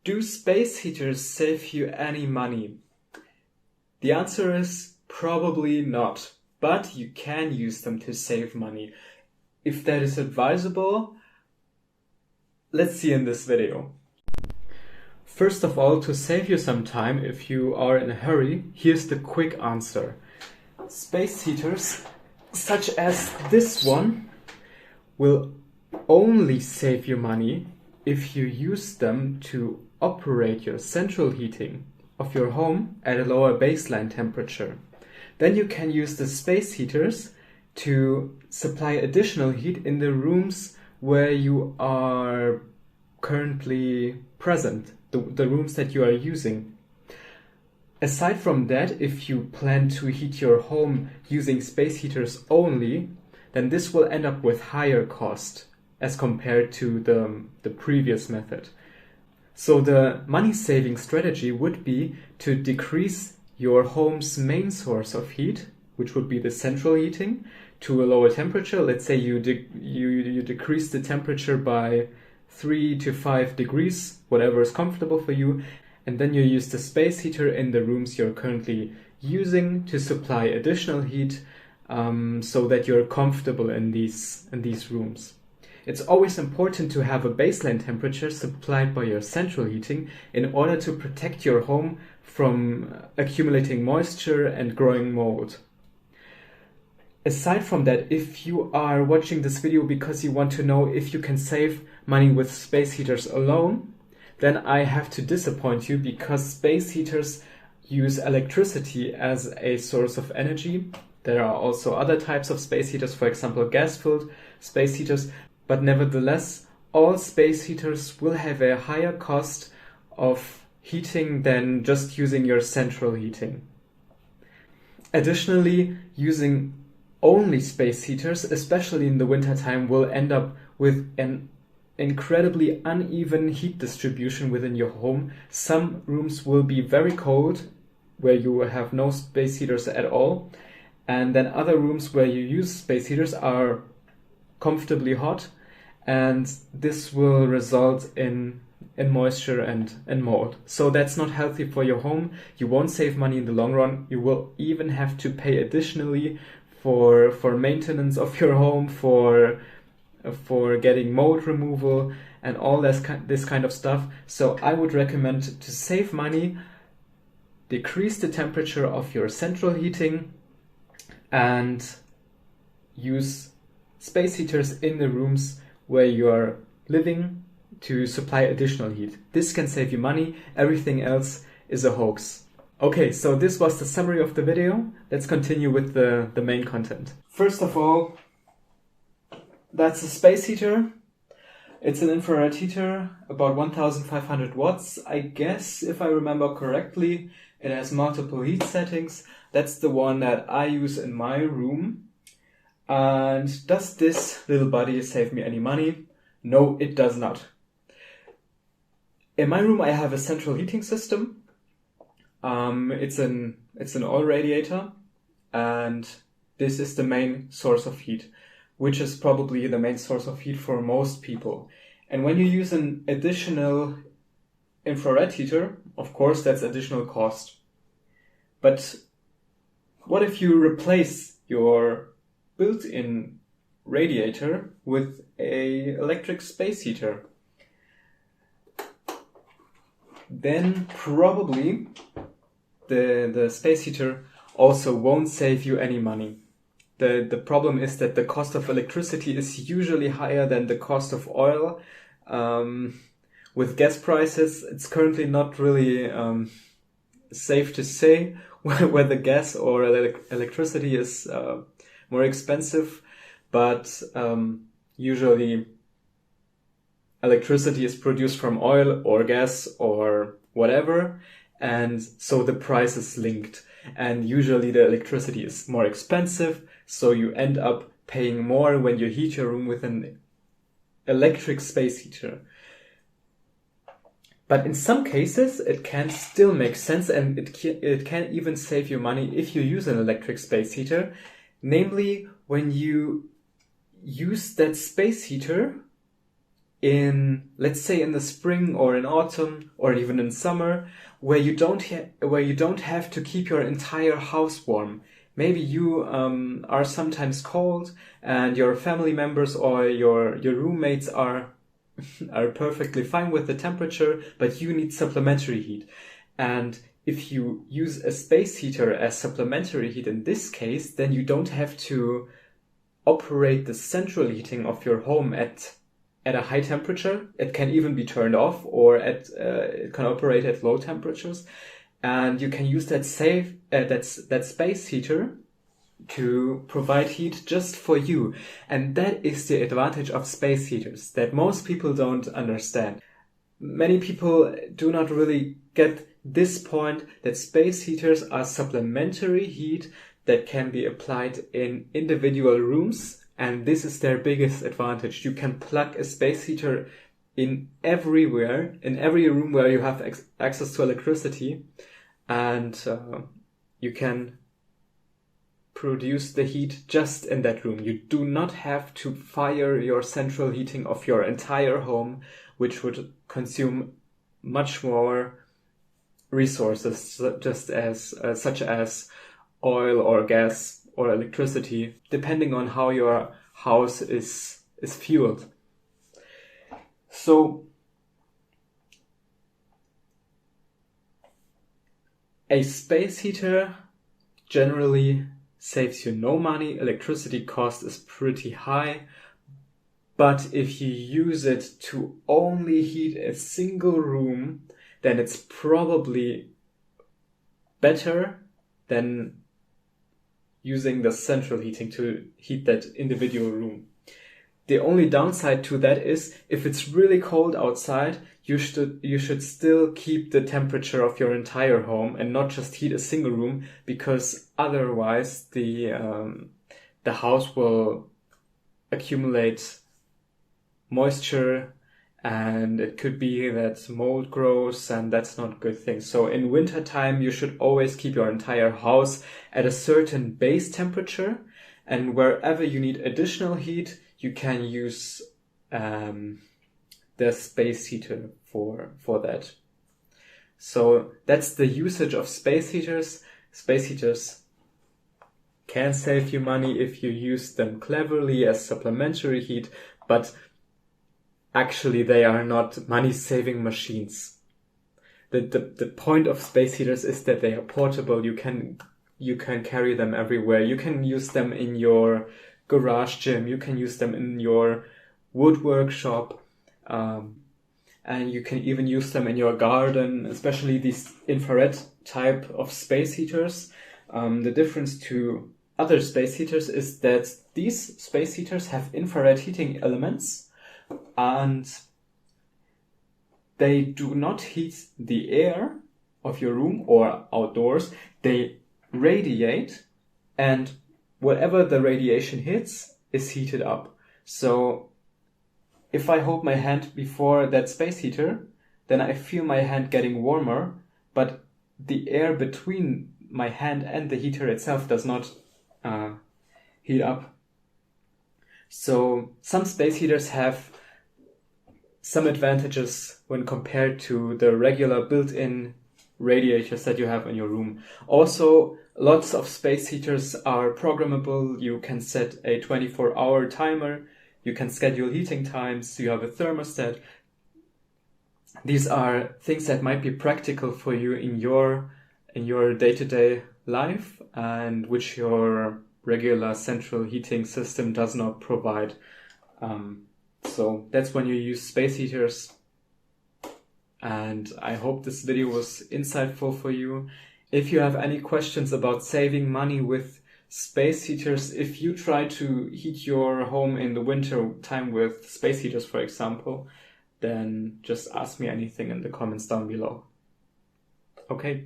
Do space heaters save you any money? The answer is probably not, but you can use them to save money. If that is advisable, let's see in this video. First of all, to save you some time if you are in a hurry, here's the quick answer. Space heaters, such as this one, will only save you money if you use them to operate your central heating of your home at a lower baseline temperature. Then you can use the space heaters to supply additional heat in the rooms where you are currently present, the rooms that you are using. Aside from that, if you plan to heat your home using space heaters only, then this will end up with higher cost as compared to the previous method. So the money-saving strategy would be to decrease your home's main source of heat, which would be the central heating, to a lower temperature. Let's say you decrease the temperature by 3 to 5 degrees, whatever is comfortable for you, and then you use the space heater in the rooms you're currently using to supply additional heat, so that you're comfortable in these rooms. It's always important to have a baseline temperature supplied by your central heating in order to protect your home from accumulating moisture and growing mold. Aside from that, if you are watching this video because you want to know if you can save money with space heaters alone, then I have to disappoint you, because space heaters use electricity as a source of energy. There are also other types of space heaters, for example gas-filled space heaters, but nevertheless all space heaters will have a higher cost of heating than just using your central heating. Additionally, using only space heaters, especially in the wintertime, will end up with an incredibly uneven heat distribution within your home. Some rooms will be very cold, where you have no space heaters at all, and then other rooms where you use space heaters are comfortably hot, and this will result in moisture and mold. So that's not healthy for your home. You won't save money in the long run. You will even have to pay additionally for maintenance of your home, for getting mold removal and all this kind of stuff. So I would recommend, to save money, decrease the temperature of your central heating and use space heaters in the rooms where you are living to supply additional heat. This can save you money. Everything else is a hoax. Okay, so this was the summary of the video. Let's continue with the main content. First of all, that's a space heater. It's an infrared heater, about 1500 watts. I guess, if I remember correctly, it has multiple heat settings. That's the one that I use in my room. And does this little buddy save me any money? No, it does not. In my room I have a central heating system. It's an oil radiator, and this is the main source of heat, which is probably the main source of heat for most people. And when you use an additional infrared heater, of course that's additional cost. But what if you replace your built-in radiator with an electric space heater? Then probably the space heater also won't save you any money. The problem is that the cost of electricity is usually higher than the cost of oil. With gas prices, it's currently not really safe to say whether gas or electricity is more expensive, but usually electricity is produced from oil or gas or whatever, and so the price is linked. And usually the electricity is more expensive, so you end up paying more when you heat your room with an electric space heater. But in some cases it can still make sense, and it can even save you money if you use an electric space heater. Namely, when you use that space heater let's say in the spring or in autumn or even in summer, where you don't have to keep your entire house warm. Maybe you are sometimes cold, and your family members or your roommates are perfectly fine with the temperature, but you need supplementary heat. And if you use a space heater as supplementary heat in this case, then you don't have to operate the central heating of your home at a high temperature. It can even be turned off, or it can operate at low temperatures, and you can use that space heater to provide heat just for you. And that is the advantage of space heaters that most people don't understand. Many people do not really get this point, that space heaters are supplementary heat that can be applied in individual rooms, and this is their biggest advantage. You can plug a space heater in everywhere, in every room where you have access to electricity, and you can produce the heat just in that room. You do not have to fire your central heating of your entire home, which would consume much more resources, such as oil or gas or electricity, depending on how your house is fueled. So a space heater generally saves you no money. Electricity cost is pretty high, but if you use it to only heat a single room, then it's probably better than using the central heating to heat that individual room. The only downside to that is, if it's really cold outside, you should still keep the temperature of your entire home and not just heat a single room, because otherwise the house will accumulate moisture, and it could be that mold grows, and that's not a good thing. So in winter time, you should always keep your entire house at a certain base temperature, and wherever you need additional heat, you can use the space heater for that. So that's the usage of space heaters. Space heaters can save you money if you use them cleverly as supplementary heat, but actually they are not money-saving machines. The point of space heaters is that they are portable. You can carry them everywhere. You can use them in your garage gym. You can use them in your woodwork shop. And you can even use them in your garden, especially these infrared type of space heaters. The difference to other space heaters is that these space heaters have infrared heating elements, and they do not heat the air of your room or outdoors. They radiate, and whatever the radiation hits is heated up. So if I hold my hand before that space heater, then I feel my hand getting warmer, but the air between my hand and the heater itself does not heat up. So some space heaters have some advantages when compared to the regular built-in radiators that you have in your room. Also, lots of space heaters are programmable. You can set a 24-hour timer. You can schedule heating times. You have a thermostat. These are things that might be practical for you in your day-to-day life, and which your regular central heating system does not provide. So that's when you use space heaters. And I hope this video was insightful for you. If you have any questions about saving money with space heaters, if you try to heat your home in the winter time with space heaters, for example, then just ask me anything in the comments down below. Okay.